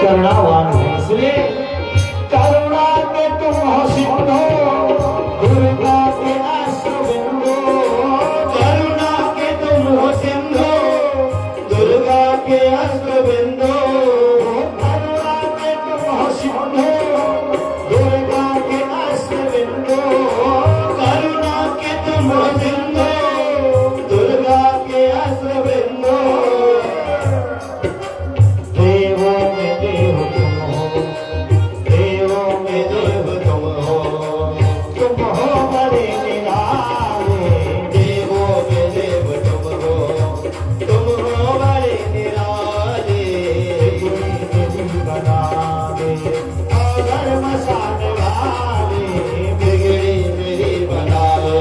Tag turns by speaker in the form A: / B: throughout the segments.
A: करुणावान है, इसलिए करुणा के तुम हो सिंधु, दुर्गा के अश्रुबिंदु। करुणा के तुम हो सिंधु, दुर्गा के अश्रुबिंदु। करुणा के तुम हो सिंधु, दुर्गा के अश्रुबिंदु। करुणा के तुम हो सिंधु, दुर्गा के अश्रुबिंदु। देवों में देव तुम हो, देवों में देव तुम हो, तुम हो बड़े निराले। देवों में देव तुम हो, तुम हो बड़े निराले। बिगड़ी बना दे और मसाने वाले, बिगड़ी मेरी बना दे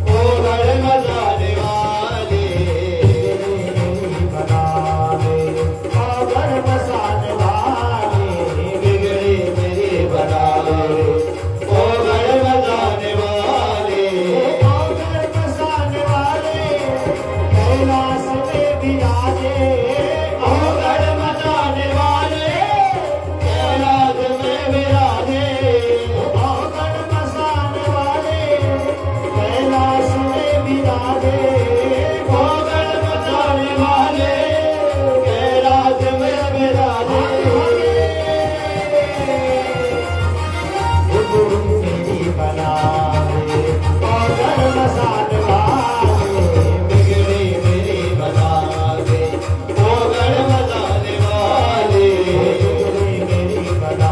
A: ओ घर मसाने वाले। बिगड़ी बना दे और मसाने वाले, बिगड़ी मेरी बना दे ओ घर मसाने वाले। ओ घर मसाने वाले कैलाश में विराजे। ओ घर मसाने वाले कैलाश में विराजे। ओ घर मसाने वाले कैलाश में विराजे। ओ घर मसाने वाले कैलाश में विराजे। बिगड़ी मेरी बना दे और घर मसाने वाले, बिगड़ी मेरी बना दे ओ घर मसाने वाले। बिगड़ी मेरी बना दे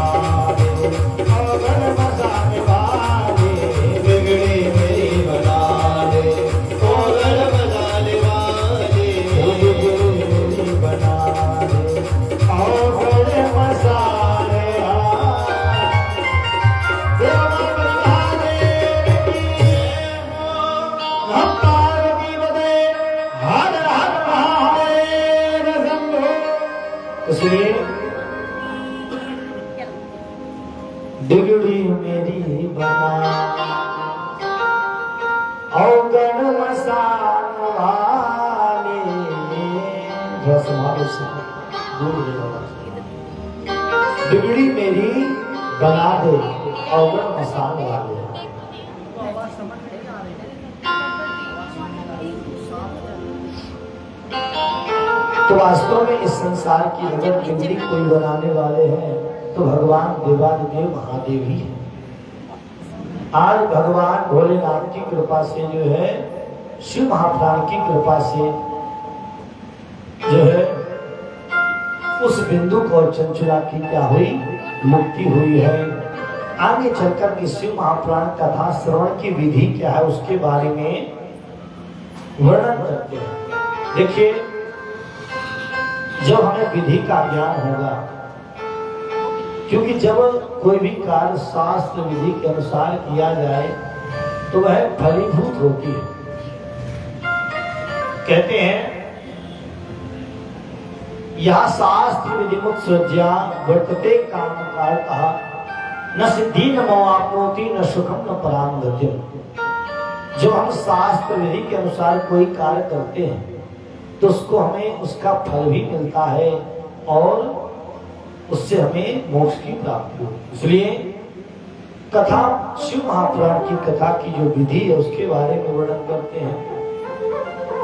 A: और घर मसाने वाले, बिगड़ी मेरी बना दे ओ घर मसाने वाले। बिगड़ी मेरी बना दे और घर मसाने इसलिए बिगड़ी मेरी बना और गण मसान वाले। थोड़ा समारोह से दूर हो जाओ। बिगड़ी मेरी बना दे और गण मसान वाले। तो वास्तव में इस संसार की अगर बिगड़ी कोई बनाने वाले हैं तो भगवान देवादिदेव महादेव ही है। आज भगवान भोलेनाथ की कृपा से जो है, शिव महाप्राण की कृपा से जो है उस बिंदु को चंचला की क्या हुई, मुक्ति हुई है। आगे चलकर के शिव महाप्राण कथा श्रवण की विधि क्या है उसके बारे में वर्णन करते हैं। देखिए, जब हमें विधि का ज्ञान होगा, क्योंकि जब कोई भी कार्य शास्त्र विधि के अनुसार किया जाए तो वह फलीभूत होती है। कहते हैं यह शास्त्र विधिमुक्त सृज्या वर्तते काम कहा न सिद्धि न मोआप्नोति न सुखम न पराम गतिम। जब हम शास्त्र विधि के अनुसार कोई कार्य करते हैं तो उसको हमें उसका फल भी मिलता है और उससे हमें मोक्ष की प्राप्ति होती। इसलिए कथा, शिव महापुराण की कथा की जो विधि है उसके बारे में वर्णन करते हैं।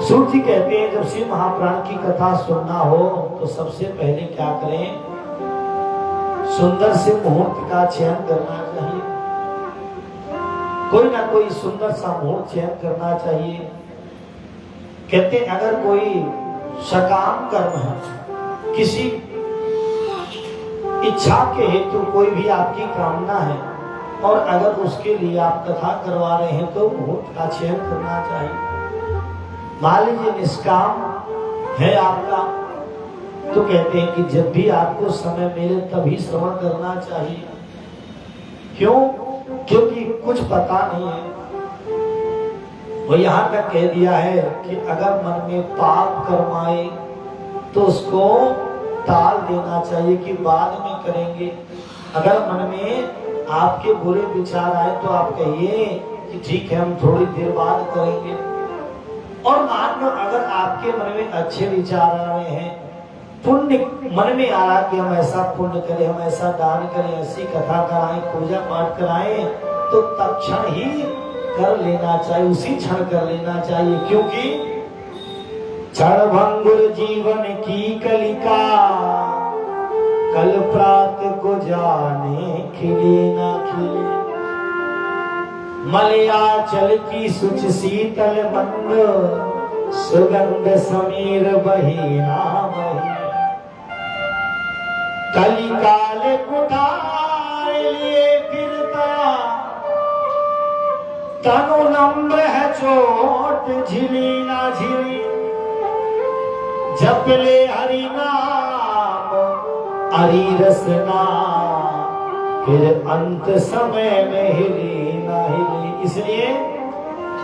A: सूर्य कहते हैं जब शिव महापुराण की कथा सुनना हो तो सबसे पहले क्या करें, सुंदर से मुहूर्त का चयन करना चाहिए। कोई ना कोई सुंदर सा मुहूर्त चयन करना चाहिए। कहते हैं अगर कोई सकाम कर्म है, किसी इच्छा के हेतु कोई भी आपकी कामना है और अगर उसके लिए आप कथा करवा रहे हैं तो मुहूर्त का चयन करना चाहिए। मान लीजिए निष्काम है आपका, तो कहते हैं कि जब भी आपको समय मिले तभी श्रवण करना चाहिए। क्यों? क्योंकि कुछ पता नहीं है। वो यहाँ तक कह दिया है कि अगर मन में पाप कर्म आए तो उसको टाल देना चाहिए कि बाद में करेंगे। अगर मन में आपके बुरे विचार आए तो आप कहिए कि ठीक है हम थोड़ी देर बाद करेंगे। और मान लो अगर आपके मन में अच्छे विचार आ रहे हैं पुण्य मन में आ रहा कि हम ऐसा पुण्य करें, हम ऐसा दान करें, ऐसी कथा कराएं, पूजा पाठ कराएं, तो तत्क्षण ही कर लेना चाहिए, उसी क्षण कर लेना चाहिए। क्योंकि क्षणभंगुर जीवन की कलिका, कल प्रात को जाने खिले ना खिले। मलयाचल की सुच शीतल मंद, सुगंध समीर बही ना बही। कलिकाल कुठार लिए फिरता, तनु नम्र है चोट झिली ना झिली। जप ले हरि नाम हरि रसना, फिर अंत समय में हिली ना हिली। इसलिए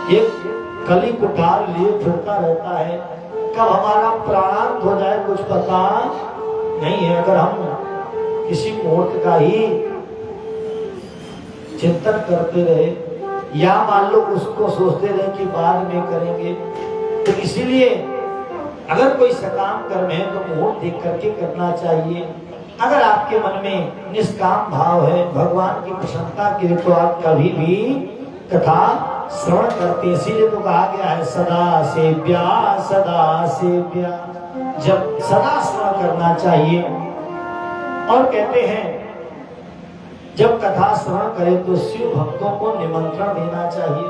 A: ये कली कुठार लिए फिरता रहता है, कब हमारा प्राणांत हो जाए कुछ पता नहीं है। अगर हम किसी मुहूर्त का ही चिंतन करते रहे, या मान लो उसको सोचते रहे कि बाद में करेंगे, तो इसीलिए अगर कोई सकाम कर्म है तो मुहूर्त देख करके करना चाहिए। अगर आपके मन में निष्काम भाव है, भगवान की प्रसन्नता के लिए, तो आप कभी भी कथा श्रवण करते। इसीलिए तो कहा गया है सदा सेव्या सदा सेव्या, जब सदा श्रवण करना चाहिए। और कहते हैं जब कथा श्रवण करें तो शिव भक्तों को निमंत्रण देना चाहिए,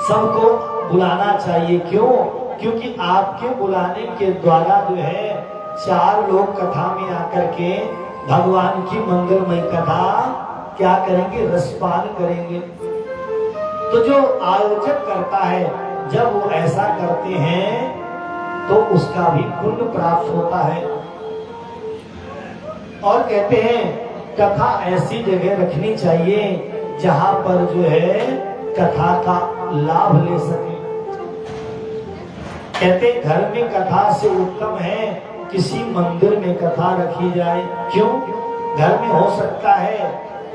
A: सबको बुलाना चाहिए। क्यों? क्योंकि आपके बुलाने के द्वारा जो है 4 लोग कथा में आकर के भगवान की मंगलमय कथा क्या करेंगे? रसपान करेंगे। तो जो आयोजक करता है, जब वो ऐसा करते हैं तो उसका भी पुण्य प्राप्त होता है। और कहते हैं कथा ऐसी जगह रखनी चाहिए जहां पर जो है कथा का लाभ ले सके। कहते घर में कथा से उत्तम है किसी मंदिर में कथा रखी जाए। क्यों? घर में हो सकता है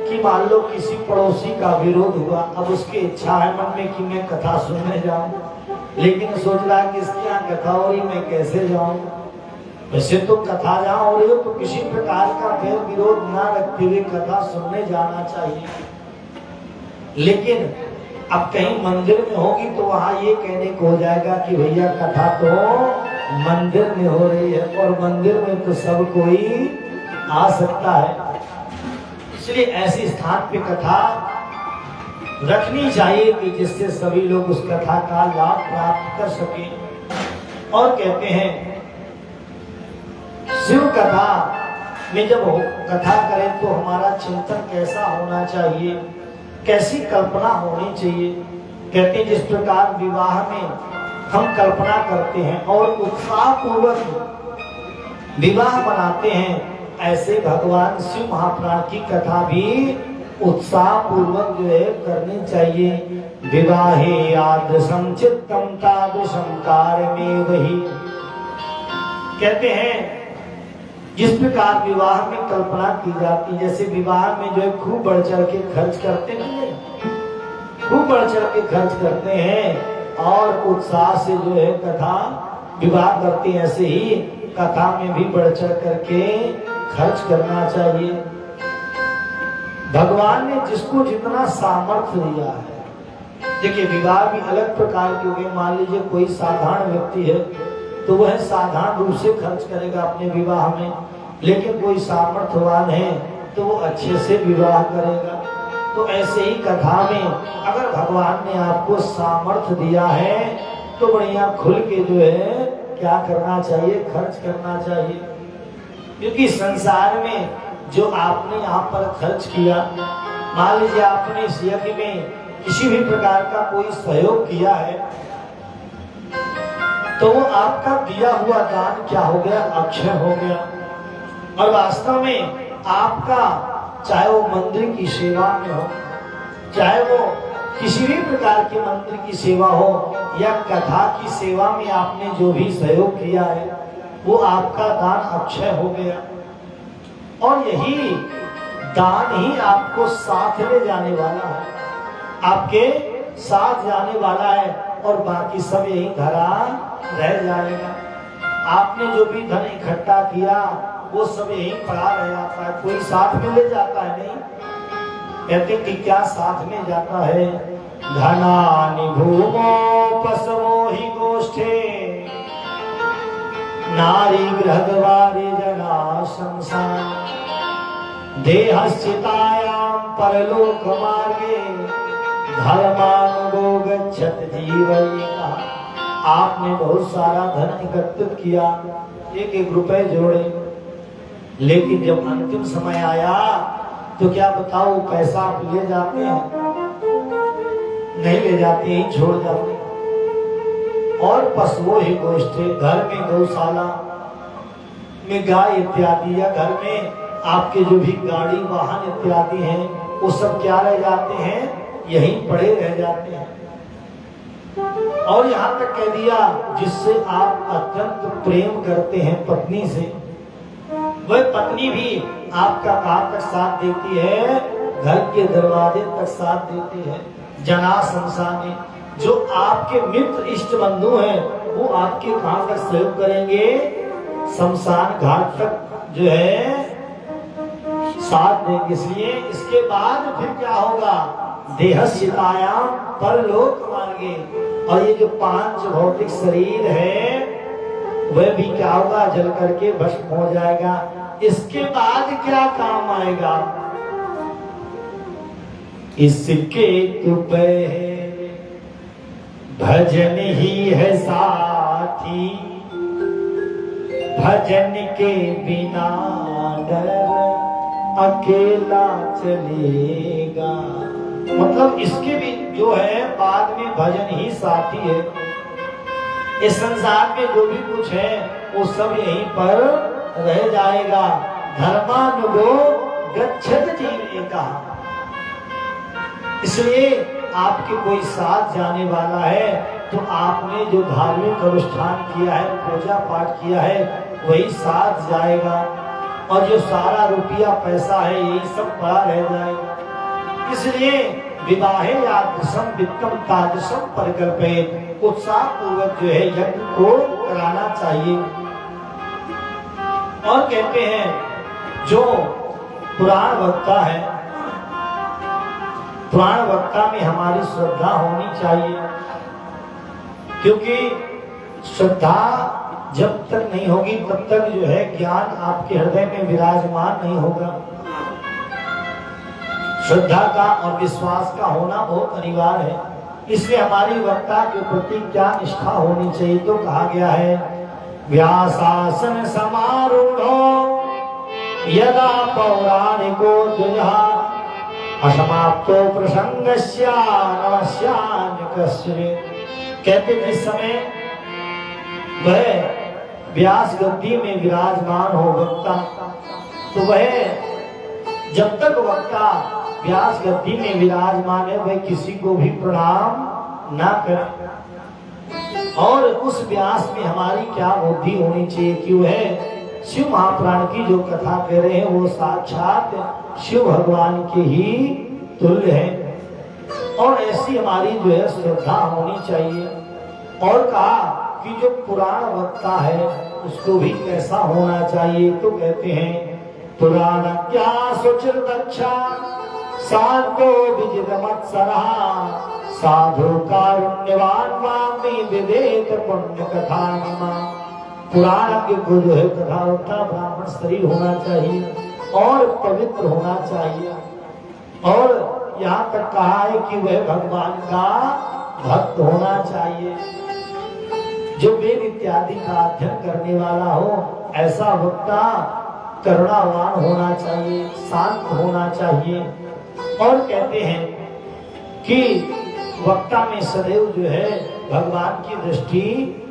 A: कि मान लो किसी पड़ोसी का विरोध हुआ, अब उसकी इच्छा है मन में कि मैं कथा सुनने जाऊं, लेकिन सोच रहा है कि इसके यहाँ कथा हो रही, मैं कैसे जाऊं। वैसे तो कथा जहाँ हो रही हो तो किसी प्रकार का फिर विरोध ना रखते हुए कथा सुनने जाना चाहिए। लेकिन अब कहीं मंदिर में होगी तो वहां ये कहने को हो जाएगा कि भैया कथा तो मंदिर में हो रही है, और मंदिर में तो सब कोई आ सकता है। इसलिए ऐसे स्थान पे कथा रखनी चाहिए कि जिससे सभी लोग उस कथा का लाभ प्राप्त कर सके। और कहते हैं शिव कथा में जब कथा करें तो हमारा चिंतन कैसा होना चाहिए, कैसी कल्पना होनी चाहिए। कहते हैं जिस प्रकार विवाह में हम कल्पना करते हैं और उत्साह पूर्वक विवाह बनाते हैं, ऐसे भगवान शिव महाप्राण की कथा भी उत्साह पूर्वक जो है करनी चाहिए। विवाहे यादृशं चित्तम तादृशं कार्यमेवहि। कहते हैं जिस प्रकार विवाह में कल्पना की जाती, जैसे विवाह में जो है खूब बढ़ चढ़ के खर्च करते हैं, खूब बढ़ चढ़ के खर्च करते हैं और उत्साह से जो है कथा विवाह करते हैं, ऐसे ही कथा में भी बढ़ चढ़ करके खर्च करना चाहिए। भगवान ने जिसको जितना सामर्थ्य दिया है, देखिए विवाह भी अलग प्रकार के हो गए। मान लीजिए कोई साधारण व्यक्ति है तो वह साधारण रूप से खर्च करेगा अपने विवाह में, लेकिन कोई सामर्थ्यवान है तो वो अच्छे से विवाह करेगा। तो ऐसे ही कथा में अगर भगवान ने आपको सामर्थ्य दिया है तो बढ़िया खुल के जो है क्या करना चाहिए? खर्च करना चाहिए। क्योंकि संसार में जो आपने यहाँ पर खर्च किया, मान लीजिए आपने इस यज्ञ में किसी भी प्रकार का कोई सहयोग किया है, तो वो आपका दिया हुआ दान क्या हो गया? अक्षय हो गया। और वास्तव में आपका चाहे वो मंदिर की सेवा में हो, चाहे वो किसी भी प्रकार के मंदिर की सेवा हो या कथा की सेवा में आपने जो भी सहयोग किया है, वो आपका दान अक्षय हो गया। और यही दान ही आपको साथ ले जाने वाला है, आपके साथ जाने वाला है, और बाकी सब यही धरा रह जाएगा। आपने जो भी धन इकट्ठा किया वो सब यहीं पड़ा रह जाता है, कोई साथ में ले जाता है नहीं। कहते कि क्या साथ में जाता है? धनानि भूमो पशवो ही गोष्ठे नारी गृहद्वारे जना शमशान देहस्थितायां परलोक मार्गे धर्मानुगो गच्छत जीवयिका। आपने बहुत सारा धन एकत्रित किया, एक एक रुपए जोड़े, लेकिन जब अंतिम समय आया तो क्या बताओ, पैसा आप ले जाते हैं? नहीं ले जाते, ही छोड़ जाते। और पशुओं ही गोष्ठी, घर में गौशाला में गाय इत्यादि या घर में आपके जो भी गाड़ी वाहन इत्यादि हैं वो सब क्या रह जाते हैं? यहीं पड़े रह जाते हैं। और यहाँ तक कह दिया जिससे आप अत्यंत प्रेम करते हैं पत्नी से, वह पत्नी भी आपका कहाँ तक साथ देती है? घर के दरवाजे तक साथ देती है। जना शमशान, जो आपके मित्र इष्ट बंधु हैं वो आपके कहाँ तक सहयोग करेंगे? शमशान घाट तक जो है साथ देंगे। इसलिए इसके बाद फिर क्या होगा? देहस्थितायां परलोक मार्गे। और ये जो 5 भौतिक शरीर है वह भी क्या होगा? जल करके भस्म हो जाएगा। इसके बाद क्या काम आएगा? इसके तुपे भजन ही है साथी, भजन के बिना डर अकेला चलेगा। मतलब इसके भी जो है बाद में भजन ही साथी है। इस संसार में जो भी कुछ है वो सब यहीं पर रह जाएगा। धर्मानुगो गच्छत जीविका। इसलिए आपके कोई साथ जाने वाला है तो आपने जो धार्मिक अनुष्ठान किया है, पूजा पाठ किया है, वही साथ जाएगा। और जो सारा रुपया पैसा है यही सब पड़ा रह जाएगा। इसलिए विवाहे यादृशम वित्तम तादृशम परिकल्पे, उत्साह पूर्वक जो है यज्ञ को कराना चाहिए। और कहते हैं जो पुराण वक्ता है, पुराण वक्ता में हमारी श्रद्धा होनी चाहिए, क्योंकि श्रद्धा जब तक नहीं होगी तब तक जो है ज्ञान आपके हृदय में विराजमान नहीं होगा। श्रद्धा का और विश्वास का होना बहुत अनिवार्य है। इसलिए हमारी वक्ता के प्रति क्या निष्ठा होनी चाहिए? तो कहा गया है व्यासासन समारूढ़ो यदा पौराणिको द्विजा असमाप्तो प्रसंगस्य नमस्यान्यकस्य। कहते जिस समय वह व्यास गद्दी में विराजमान हो वक्ता, तो वह जब तक वक्ता व्यास गद्दी में विराजमान है वह किसी को भी प्रणाम ना करे। और उस व्यास में हमारी क्या बुद्धि होनी चाहिए कि वह शिव महापुराण की जो कथा कह रहे हैं वो साक्षात शिव भगवान के ही तुल्य है। और ऐसी हमारी जो है श्रद्धा होनी चाहिए। और कहा कि जो पुराण वक्ता है उसको भी कैसा होना चाहिए? तो कहते हैं पुराण क्या सुचिर दक्षा शांतो विजित मत्सरा साधु कारुण्यवान मामी विवेक पुण्य कथा। पुराण के को जो है कथा वक्ता ब्राह्मण शरीर होना चाहिए और पवित्र होना चाहिए। और यहाँ तक कहा है कि वह भगवान का भक्त होना चाहिए, जो वेद इत्यादि का अध्ययन करने वाला हो। ऐसा वक्ता करुणावान होना चाहिए, शांत होना चाहिए। और कहते हैं कि वक्ता में सदैव जो है भगवान की दृष्टि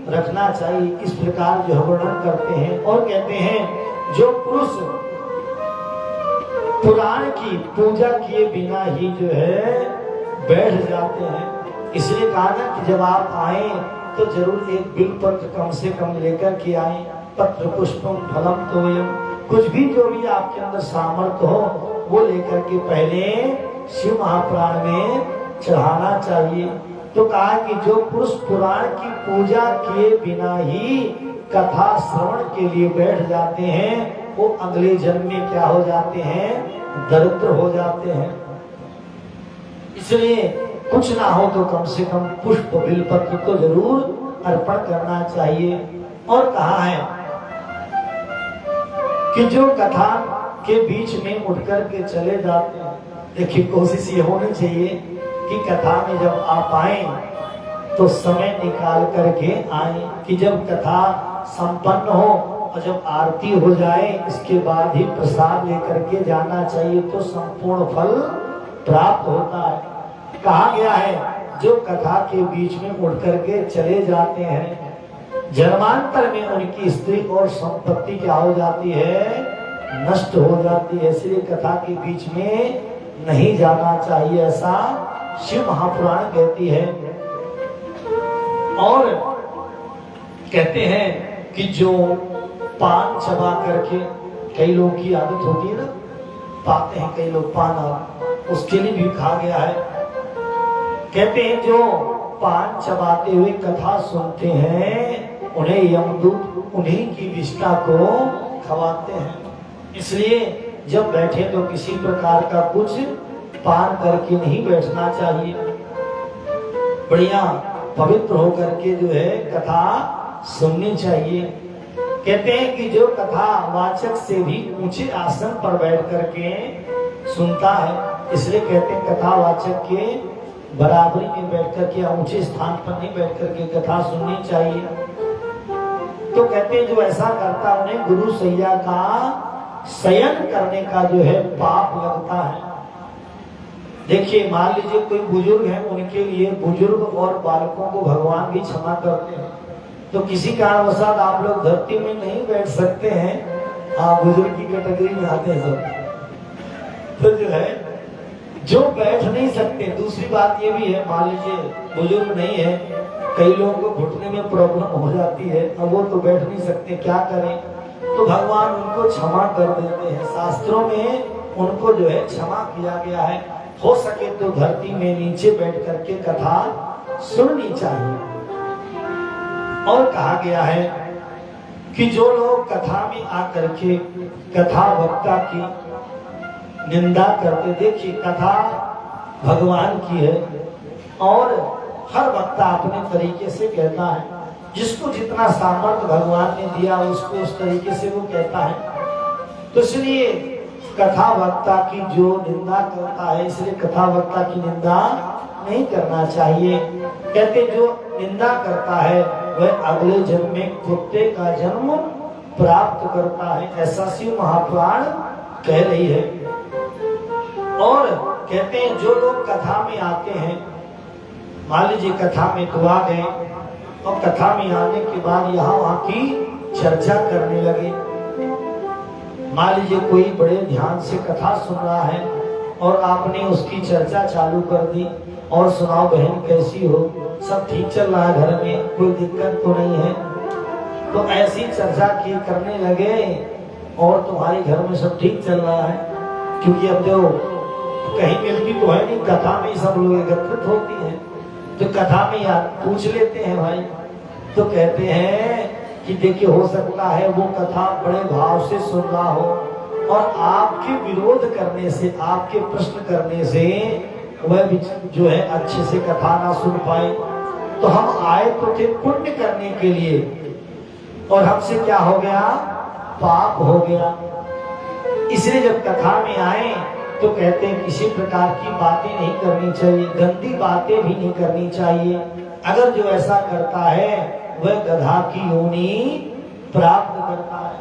A: रखना चाहिए। इस प्रकार जो वर्णन करते हैं। और कहते हैं जो पुरुष पुराण की पूजा किए बिना ही जो है बैठ जाते हैं, इसलिए कहा ना कि जब आप आए तो जरूर एक बिलपत्र कम से कम लेकर के आए। पत्र पुष्पम फलम तोयम, कुछ भी जो भी आपके अंदर सामर्थ्य हो वो लेकर के पहले शिव महापुराण में चढ़ाना चाहिए। तो कहा कि जो पुरुष पुराण की पूजा किए बिना ही कथा श्रवण के लिए बैठ जाते हैं वो अगले जन्म में क्या हो जाते हैं, दरिद्र हो जाते हैं। इसलिए कुछ ना हो तो कम से कम पुष्प बिलपत्र तो जरूर अर्पण करना चाहिए। और कहा है कि जो कथा के बीच में उठ कर के चले जाते हैं, देखिए कोशिश ये होनी चाहिए कि कथा में जब आप आए तो समय निकाल करके आए, कि जब कथा संपन्न हो और जब आरती हो जाए इसके बाद ही प्रसाद लेकर के जाना चाहिए, तो संपूर्ण फल प्राप्त होता है। कहा गया है जो कथा के बीच में उठ करके चले जाते हैं जन्मांतर में उनकी स्त्री और संपत्ति क्या हो जाती है, नष्ट हो जाती है। इसलिए कथा के बीच में नहीं जाना चाहिए, ऐसा शिव महापुराण कहती है। और कहते हैं कि जो पान चबा करके, कई लोगों की आदत होती है ना, पाते हैं कई लोग पान, उसके लिए भी कहा गया है। कहते हैं जो पान चबाते हुए कथा सुनते हैं उन्हें यमदूत उन्हीं की विष्ठा को खवाते हैं। इसलिए जब बैठे तो किसी प्रकार का कुछ पान करके नहीं बैठना चाहिए, बढ़िया पवित्र होकर के जो है कथा सुननी चाहिए। कहते हैं कि जो कथा वाचक से भी ऊंचे आसन पर बैठ करके सुनता है, इसलिए कहते हैं कथा वाचक के बराबरी में बैठ करके या ऊंचे स्थान पर नहीं बैठ करके कथा सुननी चाहिए। तो कहते हैं जो ऐसा करता उन्हें गुरु सैया का शयन करने का जो है पाप लगता है। देखिए मान लीजिए कोई बुजुर्ग है, उनके लिए बुजुर्ग और बालकों को भगवान भी क्षमा करते हैं, तो किसी कारणवशात आप लोग धरती में नहीं बैठ सकते हैं, आप बुजुर्ग की कैटेगरी में आते हैं सब, तो जो है जो बैठ नहीं सकते। दूसरी बात ये भी है, मान लीजिए बुजुर्ग नहीं है, कई लोगों को घुटने में प्रॉब्लम हो जाती है, अब वो तो बैठ नहीं सकते, क्या करें, तो भगवान उनको क्षमा कर देते हैं। शास्त्रों में उनको जो है क्षमा किया गया है। हो सके तो धरती में नीचे बैठ करके कथा सुननी चाहिए। और कहा गया है कि जो लोग कथा में आकर के कथा वक्ता की निंदा करते, देखिए कथा भगवान की है और हर वक्ता अपने तरीके से कहता है, जिसको जितना सामर्थ्य भगवान ने दिया उसको उस तरीके से वो कहता है। तो इसलिए कथा वक्ता की जो निंदा करता है, इसलिए कथा वक्ता की निंदा नहीं करना चाहिए। कहते जो निंदा करता है वह अगले जन्म में कुत्ते का जन्म प्राप्त करता है, ऐसा शिव महापुराण कह रही है। और कहते हैं जो लोग कथा में आते हैं, मान लीजिए कथा में तो आ गए और कथा में आने के बाद यहाँ वहाँ की चर्चा करने लगे। मान लीजिए कोई बड़े ध्यान से कथा सुन रहा है और आपने उसकी चर्चा चालू कर दी, और सुनाओ बहन कैसी हो, सब ठीक चल रहा है, घर में कोई दिक्कत तो नहीं है, तो ऐसी चर्चा की करने लगे और तुम्हारे घर में सब ठीक चल रहा है, क्योंकि अब जो कहीं मिलती तो है नहीं, कथा में सब लोग एकत्रित होती है, तो कथा में याद पूछ लेते हैं भाई। तो कहते हैं कि देखिए हो सकता है वो कथा बड़े भाव से सुन रहा हो और आपके विरोध करने से, आपके प्रश्न करने से वह जो है अच्छे से कथा ना सुन पाए। तो हम आए तो थे पुण्य करने के लिए और हमसे क्या हो गया, पाप हो गया। इसलिए जब कथा में आए तो कहते हैं किसी प्रकार की बातें नहीं करनी चाहिए, गंदी बातें भी नहीं करनी चाहिए। अगर जो ऐसा करता है वह गधा की योनि प्राप्त करता है।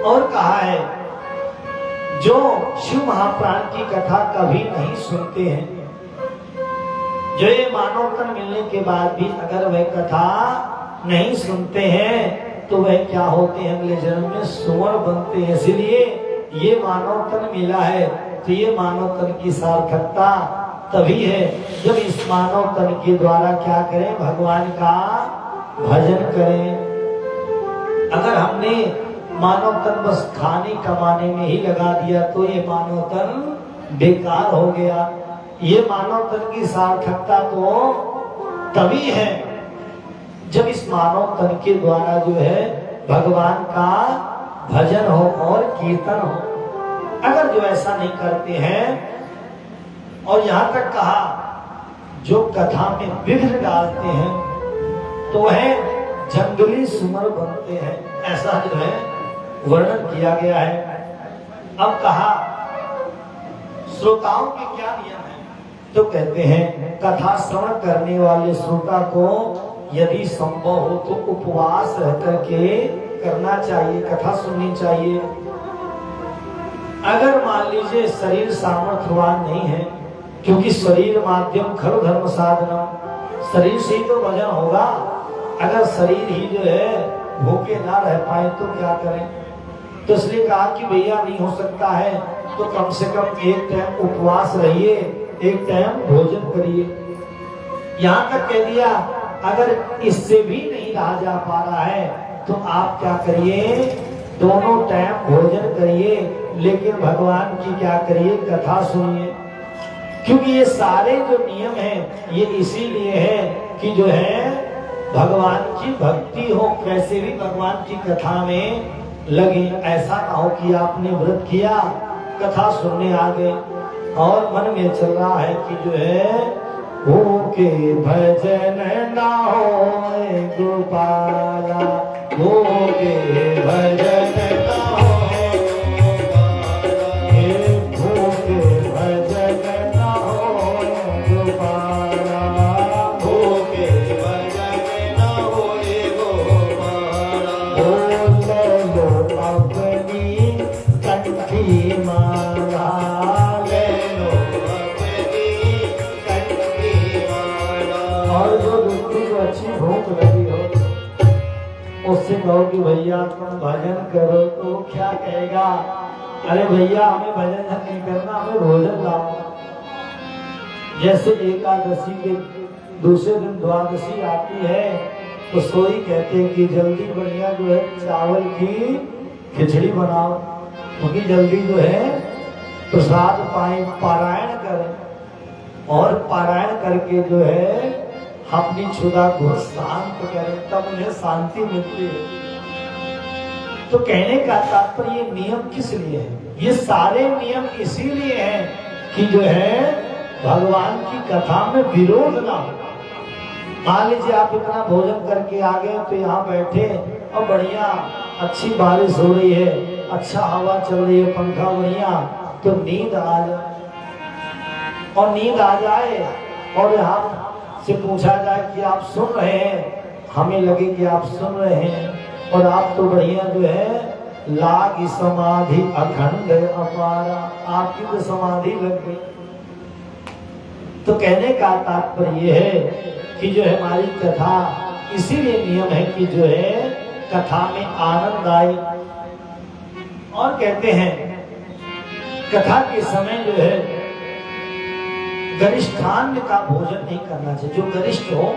A: और कहा है जो शिव महाप्राण की कथा कभी नहीं सुनते हैं, जो ये मानव तन मिलने के बाद भी अगर वह कथा नहीं सुनते हैं तो वह क्या होते हैं, अगले जन्म में सुअर बनते हैं। इसलिए ये मानव तन मिला है तो ये मानव तन की सार्थकता तभी है जब इस मानव तन के द्वारा क्या करें, भगवान का भजन करें। अगर हमने मानव तन बस खाने कमाने में ही लगा दिया तो ये मानव तन बेकार हो गया। ये मानव तन की सार्थकता तो तभी है जब इस मानव तन के द्वारा जो है भगवान का भजन हो और कीर्तन हो। अगर जो ऐसा नहीं करते हैं, और यहाँ तक कहा जो कथा में विघ्न डालते हैं तो वह जंगली सुमर बनते हैं, ऐसा जो है वर्णन किया गया है। अब कहा श्रोताओं के क्या नियम है, तो कहते हैं कथा श्रवण करने वाले श्रोता को यदि संभव हो तो उपवास रह करके करना चाहिए, कथा सुननी चाहिए। अगर मान लीजिए शरीर सामर्थ्यवान नहीं है, क्योंकि शरीर माध्यम खरु धर्म साधनम, शरीर से ही तो भजन होगा। अगर शरीर ही जो है भूखे ना रह पाए तो क्या करें, तो इसलिए कहा कि भैया नहीं हो सकता है तो कम से कम एक टाइम उपवास रहिए, एक टाइम भोजन करिए। यहाँ तक कह दिया अगर इससे भी नहीं रहा जा पा रहा है तो आप क्या करिए, दोनों टाइम भोजन करिए, लेकिन भगवान की क्या करिए, कथा सुनिए। क्योंकि ये सारे जो नियम हैं ये इसीलिए है कि जो है भगवान की भक्ति हो, कैसे भी भगवान की कथा में लगे। ऐसा ना हो कि आपने व्रत किया, कथा सुनने आ गए और मन में चल रहा है कि जो है भूखे भजन ना होए गोपाला, भूखे भजन ना होए गोपाला, भूखे भजन ना होए गोपाला, भूखे भजन ना होए गोपाला। बोल लो अपनी कंठी माला, ले लो अपनी कंठी माला। और जो व्यक्ति को अच्छी भूख लगी हो उससे कहो कि भैया तुम भजन करो, तो क्या कहेगा, अरे भैया हमें भजन नहीं करना, हमें भोजन लाओ। जैसे एकादशी के दूसरे दिन द्वादशी आती है तो सोई कहते हैं कि जल्दी बढ़िया जो है चावल की खिचड़ी बनाओ, क्योंकि जल्दी जो है प्रसाद पाए, पारायण करें और पारायण करके जो है अपनी क्षुधा को शांत करें, तब उन्हें शांति मिलती है। तो कहने का तात्पर्य ये नियम किस लिए है, ये सारे नियम इसीलिए हैं कि जो है भगवान की कथा में विरोध ना हो। मान लीजिए आप इतना भोजन करके आ गए तो यहाँ बैठे और बढ़िया अच्छी बारिश हो रही है, अच्छा हवा चल रही है, पंखा बढ़िया, तो नींद आ जाए, और नींद आ जाए और यहाँ से पूछा जाए कि आप सुन रहे हैं, हमें लगे कि आप सुन रहे हैं और आप तो बढ़िया जो है लाग समाधि अखंड अपारा, आपकी तो समाधि लग गई। तो कहने का तात्पर्य है कि जो है हमारी कथा इसीलिए नियम है कि जो है कथा में आनंद आए। और कहते हैं कथा के समय जो है गरिष्ठान्न का भोजन नहीं करना चाहिए, जो गरिष्ठ हो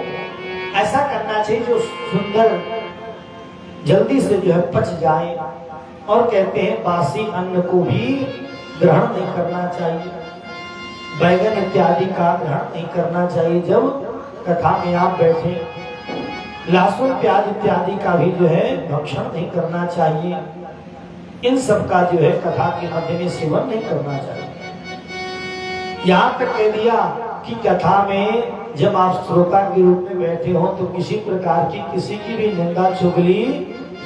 A: ऐसा करना चाहिए जो सुंदर जल्दी से जो है पच जाए। और कहते हैं बासी अन्न को भी ग्रहण नहीं करना चाहिए, बैगन इत्यादि का ग्रहण नहीं करना चाहिए जब कथा में आप बैठे। लहसुन प्याज इत्यादि का भी जो है भक्षण नहीं करना चाहिए, इन सब का जो है कथा के मध्य में सेवन नहीं करना चाहिए। यहाँ तक कह दिया कि कथा में जब आप श्रोता के रूप में बैठे हो तो किसी प्रकार की किसी की भी निंदा चुगली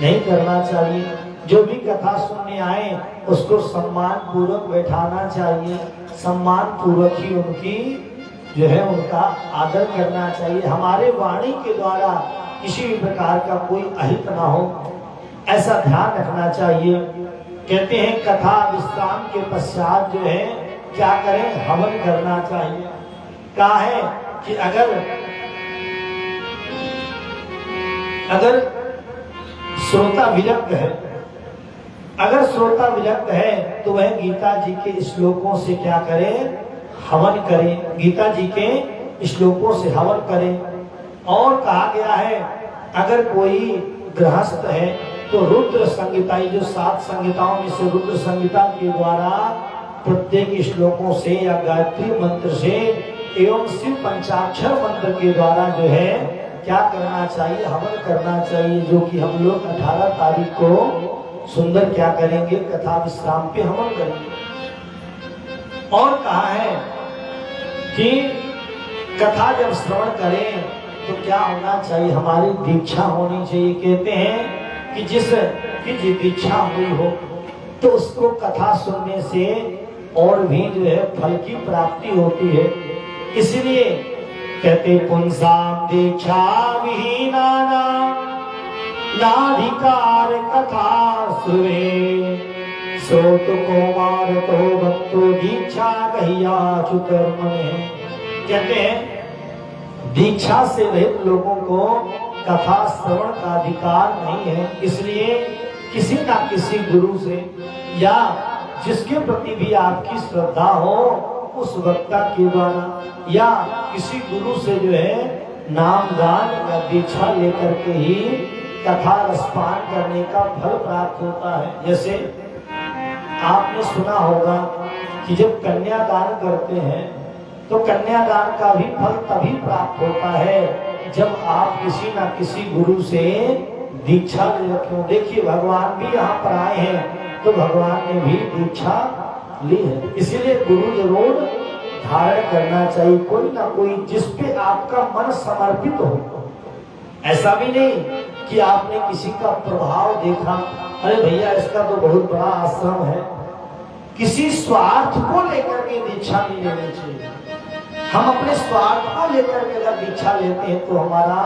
A: नहीं करना चाहिए। जो भी कथा सुनने आए उसको सम्मान पूर्वक बैठाना चाहिए, सम्मान पूर्वक ही उनकी जो है उनका आदर करना चाहिए। हमारे वाणी के द्वारा किसी भी प्रकार का कोई अहित ना हो, ऐसा ध्यान रखना चाहिए। कहते हैं कथा विश्राम के पश्चात जो है क्या करें, हवन करना चाहिए। कहा है कि अगर श्रोता विरक्त है, अगर श्रोता विरक्त है तो वह गीता जी के श्लोकों से क्या करे, हवन करे, गीता जी के श्लोकों से हवन करे। और कहा गया है अगर कोई गृहस्थ है तो रुद्र संहिता, जो 7 संहिताओं में से रुद्र संहिता के द्वारा प्रत्येक श्लोकों से या गायत्री मंत्र से एवं शिव पंचाक्षर मंत्र के द्वारा जो है क्या करना चाहिए, हवन करना चाहिए, जो कि हम लोग 18 तारीख को सुंदर क्या करेंगे, कथा विश्राम पे हवन करेंगे। और कहा है कि कथा जब श्रवण करें तो क्या होना चाहिए, हमारी दीक्षा होनी चाहिए। कहते हैं कि जिसकी दीक्षा हुई हो तो उसको कथा सुनने से और भी जो है फल की प्राप्ति होती है। इसलिए कहते पुंसाम दीक्षा विहीना नाधिकार कथा सुरे श्रोत कुमार तो भक्तो दीक्षा कहिया चुकर्म में। कहते हैं दीक्षा से रहित लोगों को कथा श्रवण का अधिकार नहीं है। इसलिए किसी ना किसी गुरु से या जिसके प्रति भी आपकी श्रद्धा हो उस वक्ता के द्वारा या किसी गुरु से जो है नाम गान या दीक्षा लेकर के ही कथा रसपान करने का फल प्राप्त होता है। जैसे आपने सुना होगा कि जब कन्यादान करते हैं तो कन्यादान का भी फल तभी प्राप्त होता है जब आप किसी ना किसी गुरु से दीक्षा ले रखे हो। देखिए भगवान भी यहाँ पर आए हैं तो भगवान ने भी दीक्षा ली है। इसीलिए गुरु जरूर धारण करना चाहिए, कोई ना कोई जिस पे आपका मन समर्पित हो। ऐसा भी नहीं कि आपने किसी का प्रभाव देखा, अरे भैया इसका तो बहुत बड़ा आश्रम है, किसी स्वार्थ को लेकर के दीक्षा नहीं लेनी चाहिए। हम अपने स्वार्थ को लेकर के अगर दीक्षा लेते हैं तो हमारा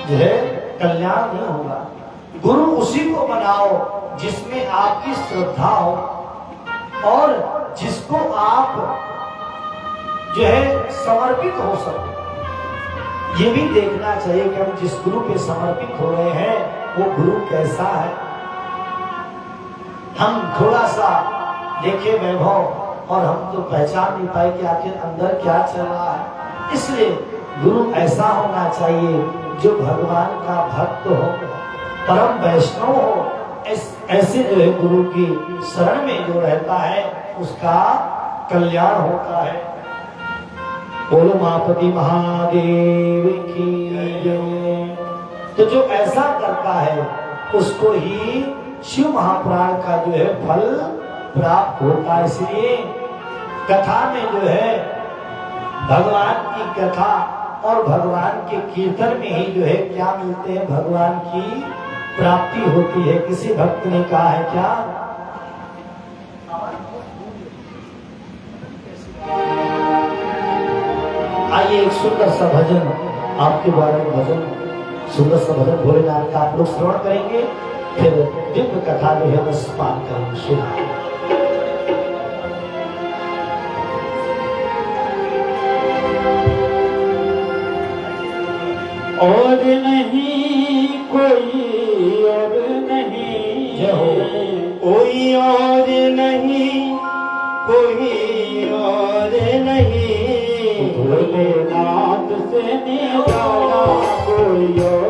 A: जो है कल्याण नहीं होगा। गुरु उसी को बनाओ जिसमें आपकी श्रद्धा हो और जिसको आप जो है समर्पित हो सके। ये भी देखना चाहिए कि हम जिस गुरु पे समर्पित हो रहे हैं वो गुरु कैसा है। हम थोड़ा सा देखे वैभव और हम तो पहचान नहीं पाए कि आखिर अंदर क्या चल रहा है। इसलिए गुरु ऐसा होना चाहिए जो भगवान का भक्त हो, परम वैष्णव हो। ऐसे जो है गुरु की शरण में जो रहता है उसका कल्याण होता है। बोलो मापति महादेव की जय। तो जो ऐसा करता है उसको ही शिव महापुराण का जो है फल प्राप्त होता है। इसलिए कथा में जो है भगवान की कथा और भगवान के कीर्तन में ही जो है क्या मिलते हैं, भगवान की प्राप्ति होती है। किसी भक्त ने कहा है क्या, आइए एक सुंदर सा भजन आपके द्वारा भजन, सुंदर सा भजन भोलेनाथ का आप लोग श्रवण करेंगे, फिर दिव्य कथा जो है रसपान करेंगे। सुना
B: और नहीं कोई और नहीं, कोई और नहीं, कोई और नहीं, भोलेनाथ से निराला कोई और